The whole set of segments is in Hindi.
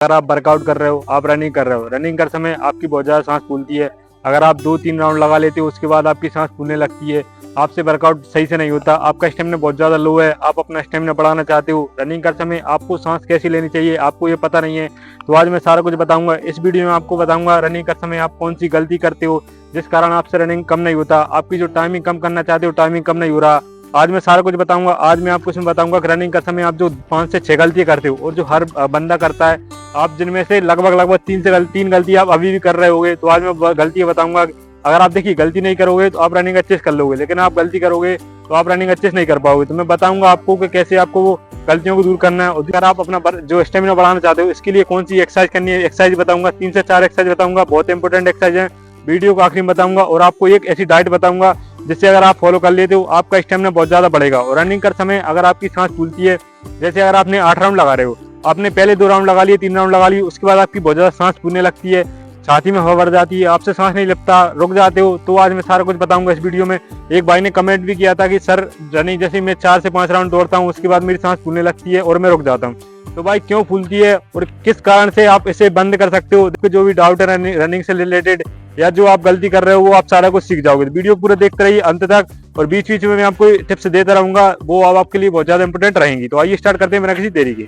अगर आप वर्कआउट कर रहे हो, आप रनिंग कर रहे हो, रनिंग कर समय आपकी बहुत ज़्यादा सांस फूलती है। अगर आप 2-3 राउंड लगा लेते हो उसके बाद आपकी सांस फूलने लगती है, आपसे वर्कआउट सही से नहीं होता, आपका स्टेमिना बहुत ज़्यादा लो है, आप अपना स्टेमिना बढ़ाना चाहते हो, रनिंग कर समय आपको सांस कैसी लेनी चाहिए आपको ये पता नहीं है, तो आज मैं सारा कुछ बताऊंगा। इस वीडियो में आपको बताऊंगा रनिंग कर समय आप कौन सी गलती करते हो जिस कारण आपसे रनिंग कम नहीं होता, आपकी जो टाइमिंग कम करना चाहते हो टाइमिंग कम नहीं हो रहा। आज मैं सारा कुछ बताऊंगा। आज मैं आपको इसमें बताऊंगा कि रनिंग का समय आप जो 5 से 6 गलतियां करते हो और जो हर बंदा करता है, आप जिनमें से लगभग 3 गलती आप अभी भी कर रहे होगे, तो आज मैं गलतियां बताऊंगा। अगर आप देखिए गलती नहीं करोगे तो आप रनिंग अच्छे से कर लोगे, लेकिन आप गलती करोगे तो आप रनिंग अच्छे से नहीं कर पाओगे। तो मैं बताऊंगा आपको कि कैसे आपको वो गलतियों को दूर करना है। और अगर आप अपना जो स्टेमिना बढ़ाना चाहते हो इसके लिए कौन सी एक्सरसाइज करनी है, एक्सरसाइज बताऊंगा। 3 से 4 एक्सरसाइज बताऊंगा, बहुत इंपॉर्टेंट एक्सरसाइज है, वीडियो को आखिरी में बताऊंगा। और आपको एक ऐसी डाइट बताऊंगा जिससे अगर आप फॉलो कर लेते हो आपका स्टेमिना बहुत ज्यादा बढ़ेगा। और रनिंग कर समय अगर आपकी सांस फूलती है, जैसे अगर आपने 8 राउंड लगा रहे हो, आपने पहले 2 राउंड लगा लिए, 3 राउंड लगा लिए, उसके बाद आपकी बहुत ज्यादा सांस फूलने लगती है, छाती में हवा भर जाती है, आपसे सांस नहीं लगता, रुक जाते हो, तो आज मैं सारा कुछ बताऊंगा इस वीडियो में। एक भाई ने कमेंट भी किया था कि सर रनिंग जैसे मैं 4 से 5 राउंड दौड़ता हूँ उसके बाद मेरी सांस फूलने लगती है और मैं रुक जाता हूँ। तो भाई क्यों फूलती है और किस कारण से आप इसे बंद कर सकते हो, जो भी डाउट है रनिंग से रिलेटेड या जो आप गलती कर रहे हो वो आप सारा कुछ सीख जाओगे। वीडियो पूरा देखते रहिए अंत तक, और बीच बीच में मैं आपको टिप्स देता रहूंगा, वो अब आपके लिए बहुत ज्यादा इंपोर्टेंट रहेंगी। तो आइए स्टार्ट करते हैं बिना किसी देरी के।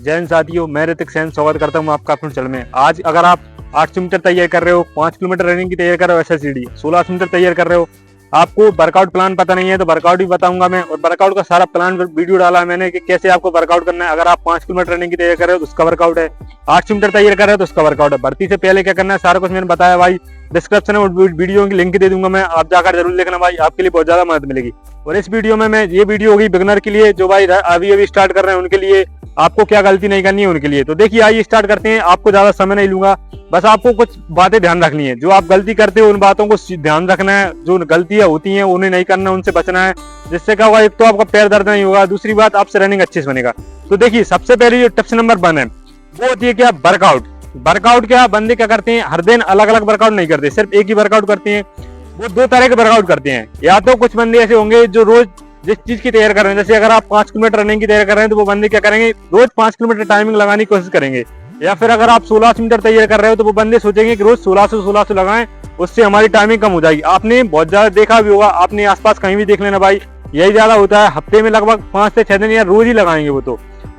जय हिंद साथियों, मैं ऋतिक सेन स्वागत करता हूँ आपका अपने चैनल में। आज अगर आप 800 मीटर तैयार कर रहे हो, 5 किलोमीटर रनिंग की तैयार कर रहे हो, SSCD 1600 मीटर तैयार कर रहे हो, आपको वर्कआउट प्लान पता नहीं है तो वर्कआउट भी बताऊंगा मैं। और वर्कआउट का सारा प्लान वीडियो डाला है मैंने कि कैसे आपको वर्कआउट करना है। अगर आप 5 किलोमीटर रनिंग की तैयार कर रहे हो तो उसका वर्कआउट है, 800 मीटर तैयार कर रहे हो तो उसका वर्कआउट है। भर्ती से पहले क्या करना है सारा कुछ मैंने बताया भाई। डिस्क्रिप्शन में वीडियो की लिंक दे दूंगा मैं, आप जाकर जरूर देखना भाई, आपके लिए बहुत ज्यादा मदद मिलेगी। और इस वीडियो में मैं ये वीडियो होगी बिगनर के लिए, जो भाई अभी स्टार्ट कर रहे हैं उनके लिए, आपको क्या गलती नहीं करनी है उनके लिए। तो देखिए आइए स्टार्ट करते हैं। आपको ज्यादा समय नहीं लूंगा, बस आपको कुछ बातें ध्यान रखनी है। जो आप गलती करते हो उन बातों को ध्यान रखना है, जो गलतियां होती हैं उन्हें नहीं करना, उनसे बचना है। जिससे क्या होगा, एक तो आपका पैर दर्द नहीं होगा, दूसरी बात आपसे रनिंग अच्छे से बनेगा। तो देखिए सबसे पहले जो टिप्स नंबर 1 है वो होती है क्या, वर्कआउट। वर्कआउट क्या बंदे क्या करते हैं, हर दिन अलग अलग वर्कआउट नहीं करते, सिर्फ एक ही वर्कआउट करते हैं। वो 2 तरह के वर्कआउट करते हैं। या तो कुछ बंदे ऐसे होंगे जो रोज जिस चीज की तैयारी कर रहे हैं, जैसे अगर आप 5 किलोमीटर रनिंग की तैयारी कर रहे हैं तो वो बंदे क्या करेंगे, रोज 5 किलोमीटर टाइमिंग लगाने की कोशिश करेंगे। या फिर अगर आप 1600 मीटर तैयार कर रहे हो तो वो बंदे सोचेंगे कि रोज 1600 लगाएं, उससे हमारी टाइमिंग कम हो जाएगी। आपने बहुत ज्यादा देखा भी होगा, आपने आसपास कहीं भी देख लेना भाई, यही ज्यादा होता है। हफ्ते में लगभग 5 से 6 दिन या रोज ही लगाएंगे वो। तो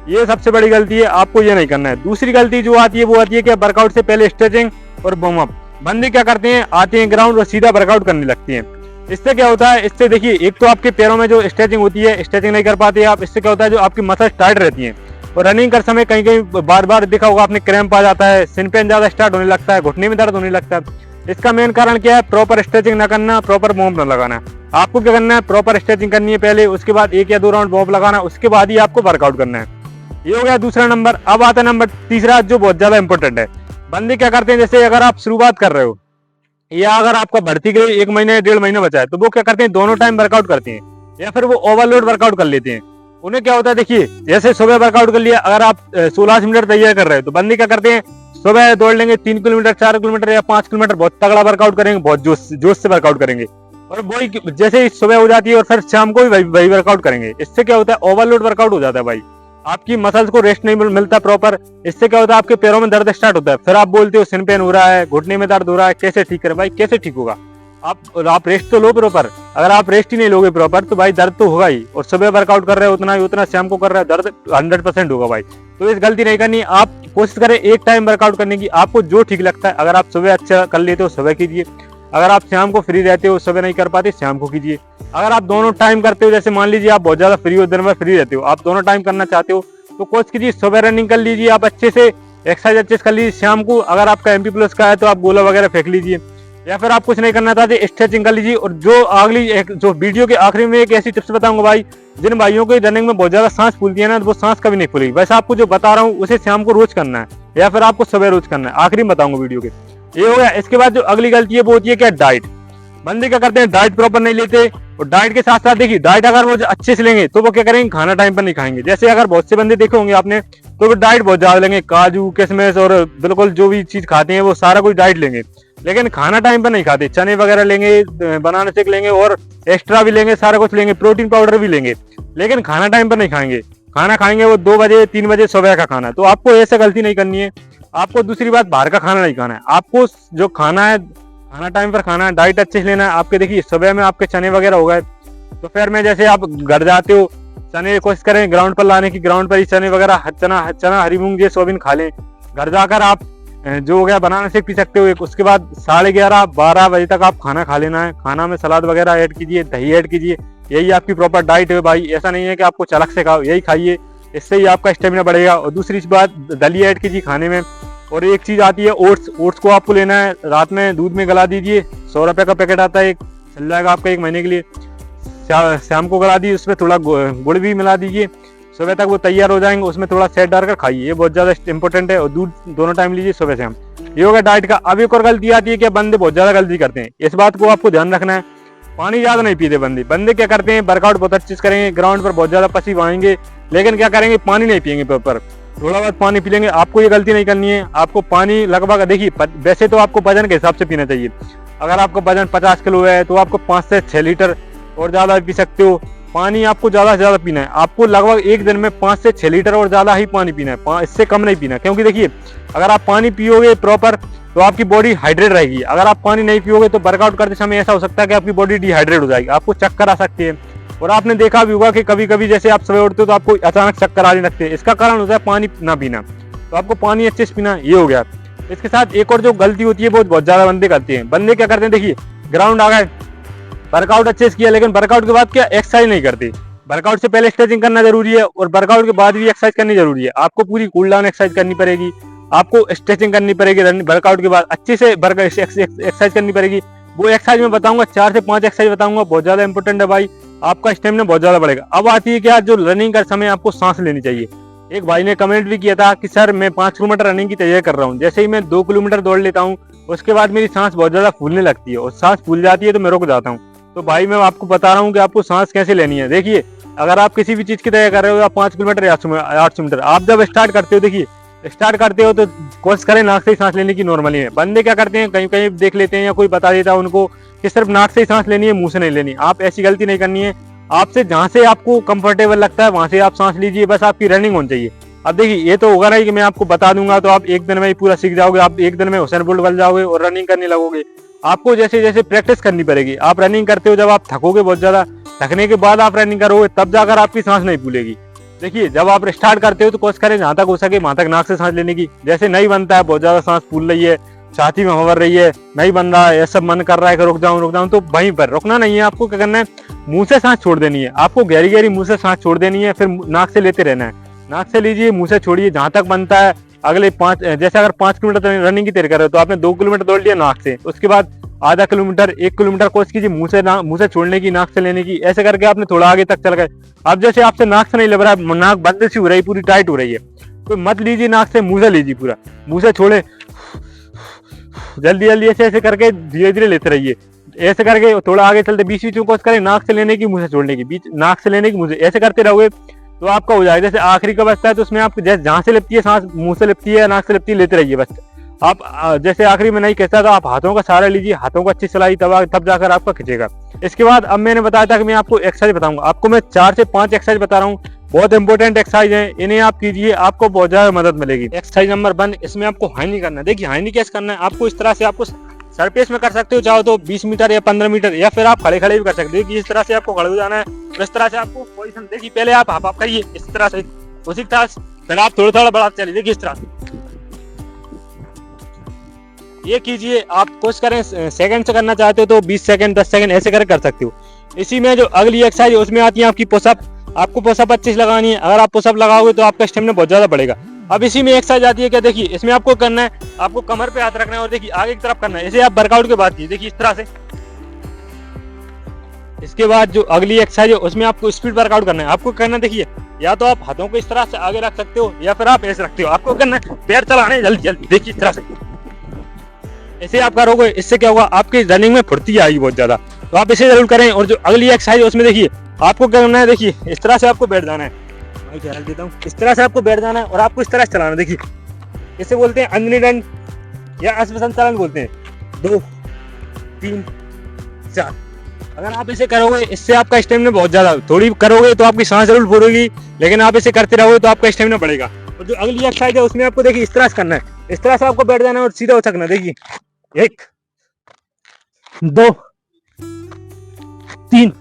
ये सबसे बड़ी गलती है, आपको ये नहीं करना है। दूसरी गलती जो आती है वो आती है कि वर्कआउट से पहले स्ट्रेचिंग और वार्म अप। बंदे क्या करते हैं, आते हैं ग्राउंड और सीधा वर्कआउट करने लगते हैं। इससे क्या होता है, इससे देखिए एक तो आपके पैरों में जो स्ट्रेचिंग होती है, स्ट्रेचिंग नहीं कर पाते आप। इससे क्या होता है, जो आपकी मसल्स टाइट रहती हैं। और रनिंग कर समय कहीं कहीं बार बार देखा होगा आपने, क्रैम्प आ जाता है, सिन पेन ज्यादा स्टार्ट होने लगता है, घुटने में दर्द होने लगता है। इसका मेन कारण क्या है, प्रॉपर स्ट्रेचिंग न करना, प्रॉपर वार्म अप न लगाना। आपको क्या करना है, प्रॉपर स्ट्रेचिंग करनी है पहले, उसके बाद 1 या 2 राउंड वार्म अप लगाना, उसके बाद ही आपको वर्कआउट करना है। ये हो गया दूसरा नंबर। अब आता है नंबर तीसरा, जो बहुत ज्यादा इंपॉर्टेंट है। बंदे क्या करते हैं, जैसे अगर आप शुरुआत कर रहे हो या अगर आपका भर्ती के लिए 1 महीने 1.5 महीने बचा है, तो वो क्या करते हैं, दोनों टाइम वर्कआउट करते हैं या फिर वो ओवरलोड वर्कआउट कर लेते हैं। उन्हें क्या होता है, देखिए जैसे सुबह वर्कआउट कर लिया, अगर आप 1600 मीटर तैयार कर रहे हो तो बंदे क्या करते हैं, सुबह दौड़ लेंगे 3 किलोमीटर 4 किलोमीटर या 5 किलोमीटर, बहुत तगड़ा वर्कआउट करेंगे, बहुत जोश से वर्कआउट करेंगे। और वही जैसे सुबह हो जाती है और फिर शाम को भी वही वर्कआउट करेंगे। इससे क्या होता है, ओवरलोड वर्कआउट हो जाता है भाई, आपकी मसल्स को रेस्ट नहीं मिलता प्रॉपर। इससे क्या होता है, आपके पैरों में दर्द स्टार्ट होता है, फिर आप बोलते हो सिन पेन हो रहा है, घुटने में दर्द हो रहा है, कैसे ठीक करें भाई, कैसे ठीक होगा। आप रेस्ट तो लो प्रॉपर, अगर आप रेस्ट ही नहीं लोगे प्रॉपर तो भाई दर्द तो होगा ही। और सुबह वर्कआउट कर रहे हो उतना ही, उतना शाम को कर रहे हो, दर्द 100% होगा भाई। तो इस गलती नहीं करनी। आप कोशिश करें एक टाइम वर्कआउट करने की, आपको जो ठीक लगता है। अगर आप सुबह अच्छा कर लेते हो सुबह कीजिए, अगर आप शाम को फ्री रहते हो, सुबह नहीं कर पाते शाम को कीजिए। अगर आप दोनों टाइम करते हो, जैसे मान लीजिए आप बहुत ज्यादा फ्री हो, दिन भर फ्री रहते हो, आप दोनों टाइम करना चाहते हो, तो कोशिश कीजिए सुबह रनिंग कर लीजिए, आप अच्छे से एक्सरसाइज अच्छे से कर लीजिए। शाम को अगर आपका MP+ का है तो आप गोला वगैरह फेंक लीजिए, या फिर आप कुछ नहीं करना चाहते स्ट्रेचिंग कर लीजिए। और जो अगली जो वीडियो के आखिरी में एक ऐसी टिप्स बताऊंगा भाई, जिन भाइयों को रनिंग में बहुत ज्यादा सांस फूलती है ना, तो वो सांस कभी नहीं फूलेगी। वैसे आपको जो बता रहा हूँ उसे शाम को रोज करना है या फिर आपको सुबह रोज करना है, आखिरी में बताऊंगा वीडियो के। ये हो गया। इसके बाद जो अगली गलती है वो होती है क्या, डाइट। बंदे क्या करते हैं, डाइट प्रॉपर नहीं लेते। और डाइट के साथ साथ देखिए, डाइट अगर वो अच्छे से लेंगे तो वो क्या करेंगे, खाना टाइम पर नहीं खाएंगे। जैसे अगर बहुत से बंदे देखे होंगे आपने, तो वो डाइट बहुत ज्यादा लेंगे, काजू किशमिश और बिल्कुल जो भी चीज खाते हैं वो सारा कुछ डाइट लेंगे, लेकिन खाना टाइम पर नहीं खाते। चने वगैरह लेंगे, बनाना शेक लेंगे और एक्स्ट्रा भी लेंगे, सारा कुछ लेंगे, प्रोटीन पाउडर भी लेंगे, लेकिन खाना टाइम पर नहीं खाएंगे। खाना खाएंगे वो 2 बजे 3 बजे सुबह का खाना। तो आपको ऐसे गलती नहीं करनी है। आपको दूसरी बात, बाहर का खाना नहीं खाना है। आपको जो खाना है, खाना टाइम पर खाना है, डाइट अच्छे से लेना है। आपके देखिए सुबह में आपके चने वगैरह हो गए, दोपहर में जैसे आप घर जाते हो चने कोशिश करें ग्राउंड पर लाने की, ग्राउंड पर ही चने वगैरह, चना हरी मूंग ये सोयाबीन खा लें। घर जाकर आप जो हो गया बनाना शेक पी सकते हो एक। उसके बाद 11:30-12 बजे तक आप खाना खा लेना है। खाना में सलाद वगैरह ऐड कीजिए, दही ऐड कीजिए। यही आपकी प्रॉपर डाइट है भाई। ऐसा नहीं है कि आपको चलक से खाओ, यही खाइए, इससे ही आपका स्टेमिना बढ़ेगा। और दूसरी बात, दलिया ऐड कीजिए खाने में। और एक चीज आती है ओट्स, ओट्स को आपको लेना है, रात में दूध में गला दीजिए। 100 रुपए का पैकेट आता है एक, चल जाएगा आपका 1 महीने के लिए। शाम को गला दीजिए, उसमें थोड़ा गुड़ भी मिला दीजिए, सुबह तक वो तैयार हो जाएंगे। उसमें थोड़ा शहद डालकर खाइए, ये बहुत ज्यादा इंपॉर्टेंट है। और दूध दोनों टाइम लीजिए, सुबह शाम। ये होगा डाइट का। अब एक और गलती आती है कि बंदे बहुत ज्यादा गलती करते हैं, इस बात को आपको ध्यान रखना है। पानी ज्यादा नहीं पीते बंदे क्या करते हैं, वर्कआउट बहुत अच्छे से करेंगे, ग्राउंड पर बहुत ज्यादा पसीना आएंगे, लेकिन क्या करेंगे, पानी नहीं पियेंगे प्रॉपर, थोड़ा बहुत पानी पी लेंगे। आपको ये गलती नहीं करनी है। आपको पानी लगभग देखिए, वैसे तो आपको वजन के हिसाब से पीना चाहिए। अगर आपका वजन 50 किलो है तो आपको 5 से 6 लीटर और ज्यादा पी सकते हो। पानी आपको ज्यादा से ज्यादा पीना है। आपको लगभग एक दिन में 5 से 6 लीटर और ज्यादा ही पानी पीना है, इससे कम नहीं पीना। क्योंकि देखिए, अगर आप पानी पियोगे प्रॉपर तो आपकी बॉडी हाइड्रेट रहेगी। अगर आप पानी नहीं पियोगे तो वर्कआउट करते समय ऐसा हो सकता है कि आपकी बॉडी डिहाइड्रेट हो जाएगी, आपको चक्कर आ सकते हैं। और आपने देखा भी होगा कि कभी कभी जैसे आप सुबह उठते हो तो आपको अचानक चक्कर आने लगते हैं, इसका कारण होता है पानी ना पीना। तो आपको पानी अच्छे से पीना, ये हो गया। इसके साथ एक और जो गलती होती है, बहुत ज्यादा बंदे करते हैं। बंदे क्या करते हैं, देखिए ग्राउंड आ गए, वर्कआउट अच्छे से किया, लेकिन वर्कआउट के बाद क्या एक्सरसाइज नहीं करते। वर्कआउट से पहले स्ट्रेचिंग करना जरूरी है और वर्कआउट के बाद भी एक्सरसाइज करनी जरूरी है। आपको पूरी कूल डाउन एक्सरसाइज करनी पड़ेगी, आपको स्ट्रेचिंग करनी पड़ेगी, वर्कआउट के बाद अच्छे से एक्सरसाइज करनी पड़ेगी। वो एक्सरसाइज मैं बताऊंगा, 4 से 5 एक्सरसाइज बताऊंगा, बहुत ज्यादा इंपॉर्टेंट है भाई, आपका स्टेमिना बहुत ज्यादा बढ़ेगा। अब आती है क्या, जो रनिंग कर समय आपको सांस लेनी चाहिए। एक भाई ने कमेंट भी किया था कि सर मैं 5 किलोमीटर रनिंग की तैयारी कर रहा हूँ, जैसे ही मैं 2 किलोमीटर दौड़ लेता हूँ उसके बाद मेरी सांस बहुत ज्यादा फूलने लगती है, और सांस फूल जाती है तो मैं रुक जाता हूँ। तो भाई मैं आपको बता रहा हूँ कि आपको सांस कैसे लेनी है। देखिए, अगर आप किसी भी चीज की तैयारी कर रहे हो, या 5 किलोमीटर या 800 मीटर, आप जब स्टार्ट करते हो, देखिए स्टार्ट करते हो तो कोशिश करें नाक से ही सांस लेने की। नॉर्मली में बंदे क्या करते हैं, कहीं कहीं देख लेते हैं या कोई बता देता है उनको कि सिर्फ नाक से ही सांस लेनी है, मुंह से नहीं लेनी। आप ऐसी गलती नहीं करनी है। आपसे जहां से आपको कंफर्टेबल लगता है वहां से आप सांस लीजिए, बस आपकी रनिंग होनी चाहिए। अब देखिए, ये तो होगा नहीं कि मैं आपको बता दूंगा तो आप एक दिन में ही पूरा सीख जाओगे, आप एक दिन में हुसैन बोल्ट बन जाओगे और रनिंग करने लगोगे। आपको जैसे जैसे प्रैक्टिस करनी पड़ेगी। आप रनिंग करते हो, जब आप थकोगे बहुत ज्यादा, थकने के बाद आप रनिंग करोगे, तब जाकर आपकी सांस नहीं फूलेगी। देखिए, जब आप स्टार्ट करते हो तो कोशिश करें जहां तक हो सके वहां तक नाक से सांस लेने की। जैसे नहीं बनता है, बहुत ज्यादा सांस फूल रही है, छाती में भर रही है, नहीं बन रहा है, ये सब मन कर रहा है कि रुक जाऊं, तो वहीं पर रुकना नहीं है। आपको क्या करना है, मुंह से सांस छोड़ देनी है। आपको गहरी गहरी मुंह से सांस छोड़ देनी है, फिर नाक से लेते रहना है। नाक से लीजिए, मुंह से छोड़िए, जहां तक बनता है। अगले 5, जैसे अगर 5 किलोमीटर रनिंग की तैयारी कर रहे हो तो आपने 2 किलोमीटर दौड़ लिया नाक से, उसके बाद आधा किलोमीटर 1 किलोमीटर कोशिश कीजिए मुंह से छोड़ने की, नाक से लेने की। ऐसे करके आपने थोड़ा आगे तक चल गए। अब जैसे आपसे नाक से नहीं लग रहा है, नाक बंद सी हो रही, पूरी टाइट हो रही है, तो मत लीजिए नाक से, मुंह से लीजिए, पूरा मुंह से छोड़े, जल्दी जल्दी ऐसे करके धीरे धीरे लेते रहिए। ऐसे करके थोड़ा आगे चलते, बीच बीच में कोशिश करें नाक से लेने की, मुंह से छोड़ने की, बीच नाक से लेने की, मुंह से, ऐसे करते रहोगे तो आपका हो जाएगा। जैसे आखिरी का बचता है तो उसमें आप जैसे जहां से लिपती है सांस, मुंह से लिपती है, नाक से लिपती है, लेते रहिए बस। आप जैसे आखिरी में नहीं कहता तो आप हाथों का सहारा लीजिए, हाथों को अच्छी चलाई, तब जाकर आपका खींचेगा। इसके बाद अब मैंने बताया था कि मैं आपको एक्सरसाइज बताऊंगा, आपको मैं 4 से 5 एक्सरसाइज बता रहा हूँ, बहुत इंपॉर्टेंट एक्सरसाइज है, इन्हें आप कीजिए, आपको बहुत ज्यादा मदद मिलेगी। एक्सरसाइज नंबर 1, इसमें आपको हाइनी करना है। देखिए हाइनी कैसे करना है, आपको इस तरह से, आपको सरफेस में कर सकते हो, चाहो तो 20 मीटर या 15 मीटर, या फिर आप खड़े खड़े भी कर सकते हो। इस तरह से आपको खड़े हो जाना है, इस तरह से आपको पोजीशन, देखिए पहले आप हाफ करिए इस तरह से, उसी तरह फिर आप थोड़ा थोड़ा बढ़ाते चलिए। देखिए इस तरह से ये कीजिए। आप कोशिश करें सेकंड से करना चाहते हो तो 20 सेकंड 10 सेकंड ऐसे कर सकते हो। इसी में जो अगली एक्सरसाइज उसमें आती है आपकी पुशअप। आपको पुशअप अच्छे से लगानी है। अगर आप पुशअप लगाओगे तो आपका स्टेमिना बहुत ज्यादा बढ़ेगा। अब इसी में एक्सरसाइज आती है क्या, देखिए इसमें आपको करना है, आपको कमर पे हाथ रखना है और देखिए आगे की तरफ करना है। इसे आप वर्कआउट के बाद कीजिए, देखिए इस तरह से। इसके बाद जो अगली एक्सरसाइज है उसमें आपको स्पीड वर्कआउट करना है। आपको करना देखिए, या तो आप हाथों को इस तरह से आगे रख सकते हो या फिर आप ऐसे रखते हो। आपको करना है पैर चलाने जल्दी जल्दी, देखिए इस तरह से ऐसे आप करोगे, इससे क्या होगा, आपकी रनिंग में फुर्ती आएगी बहुत ज्यादा। तो आप इसे जरूर करें। और जो अगली एक्सरसाइज है उसमें देखिए आपको करना है, देखिए इस तरह से आपको बैठ जाना है, मैं ख्याल देता हूँ, इस तरह से आपको बैठ जाना है और आपको इस तरह से चलाना। देखिए इसे बोलते हैं अंजनी डंड या अश्वसंचालन बोलते हैं। 2 3 4 अगर आप इसे करोगे, इससे आपका स्टेमिना बहुत ज्यादा, थोड़ी करोगे तो आपकी सांस जरूर फूलेगी, लेकिन आप इसे करते रहोगे तो आपका स्टेमिना बढ़ेगा। और जो अगली एक्सरसाइज है उसमें आपको देखिए इस तरह से करना है, इस तरह से आपको बैठ जाना है और सीधा उछकना। देखिए 1 2 3।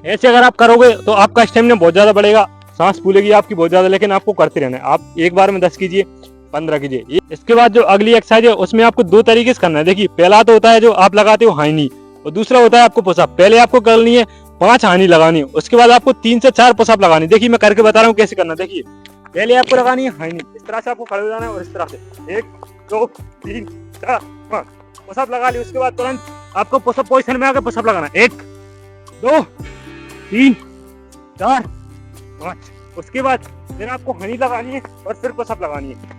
ऐसे अगर आप करोगे तो आपका स्टेमिना बहुत ज्यादा बढ़ेगा, सांस फूलेगी आपकी बहुत ज्यादा, लेकिन आपको करते रहना है। आप एक बार में 10 कीजिए, 15 कीजिए। इसके बाद जो अगली एक्सरसाइज है उसमें आपको 2 तरीके से करना है। देखिए पहला तो होता है जो आप लगाते हो हाई नी, और दूसरा होता है आपको पुशअप। पहले आपको करनी है 5 हाई नी लगानी है, उसके बाद आपको 3 से 4 पुशअप लगानी। देखिए मैं करके बता रहा हूँ कैसे करना। देखिए पहले आपको लगानी है हाई नी, इस तरह से आपको खड़े हो जाना है और इस तरह से 1 2 3 4 5 पुशअप लगा ली। उसके बाद तुरंत आपको पुशअप पोजीशन में आकर पुशअप लगाना है। 1 2 3 4 5। उसके बाद फिर आपको हनी लगानी है और फिर पुशअप लगानी है।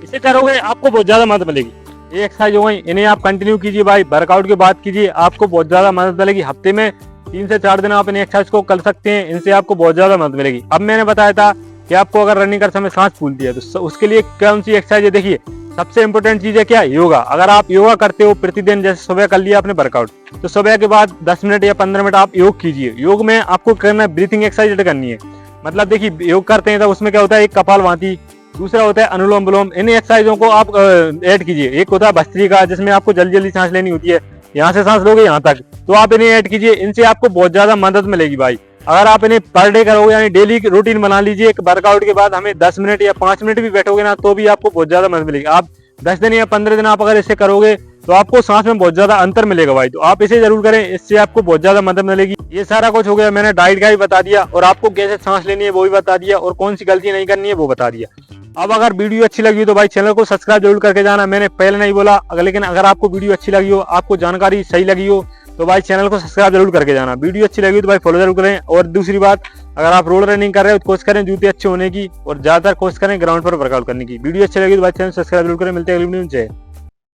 इसे करोगे आपको बहुत ज्यादा मदद मिलेगी। ये एक्सरसाइज हो गई, इन्हें आप कंटिन्यू कीजिए भाई, वर्कआउट के बाद कीजिए, आपको बहुत ज्यादा मदद मिलेगी। हफ्ते में 3 से 4 दिन आप इन एक्सरसाइज को कर सकते हैं, इनसे आपको बहुत ज्यादा मदद मिलेगी। अब मैंने बताया था कि आपको अगर रनिंग करते समय सांस फूलती है तो उसके लिए कौन सी एक्सरसाइज है। देखिए सबसे इंपॉर्टेंट चीज है क्या, योगा। अगर आप योगा करते हो प्रतिदिन, जैसे सुबह कर लिया आपने वर्कआउट, तो सुबह के बाद 10 मिनट या 15 मिनट आप योग कीजिए। योग में आपको करना है ब्रीथिंग एक्सरसाइज करनी है। मतलब देखिए योग करते हैं तो उसमें क्या होता है, एक कपालभाति, दूसरा होता है अनुलोम विलोम। इन एक्सरसाइजों को आप ऐड कीजिए। एक होता है भस्त्रिका, जिसमें आपको जल्दी जल्दी सांस लेनी होती है, यहाँ से सांस लोगे यहाँ तक, तो आप इन्हें ऐड कीजिए। इनसे आपको बहुत ज्यादा मदद मिलेगी भाई। अगर आप इन्हें पर डे करोगे, यानी डेली रूटीन बना लीजिए, वर्कआउट के बाद हमें 10 मिनट या 5 मिनट भी बैठोगे ना, तो भी आपको बहुत ज्यादा मदद मिलेगी। आप 10 दिन या 15 दिन आप अगर इसे करोगे तो आपको सांस में बहुत ज्यादा अंतर मिलेगा भाई। तो आप इसे जरूर करें, इससे आपको बहुत ज्यादा मदद मिलेगी। ये सारा कुछ हो गया, मैंने डाइट का भी बता दिया और आपको कैसे सांस लेनी है वो भी बता दिया, और कौन सी गलती नहीं करनी है वो बता दिया। अब अगर वीडियो अच्छी लगी हो तो भाई चैनल को सब्सक्राइब जरूर करके जाना। मैंने पहले नहीं बोला, लेकिन अगर आपको वीडियो अच्छी लगी हो, आपको जानकारी सही लगी हो, तो भाई चैनल को सब्सक्राइब जरूर करके जाना। वीडियो अच्छी लगी हो तो भाई फॉलो जरूर करें। और दूसरी बात, अगर आप रोड रनिंग कर रहे हो तो कोशिश करें जूते अच्छे होने की, और ज्यादातर कोशिश करें ग्राउंड पर वर्कआउट करने की। वीडियो अच्छी लगी तो भाई चैनल सब्सक्राइब जरूर करें। मिलते हैं अगली वीडियो में। जय।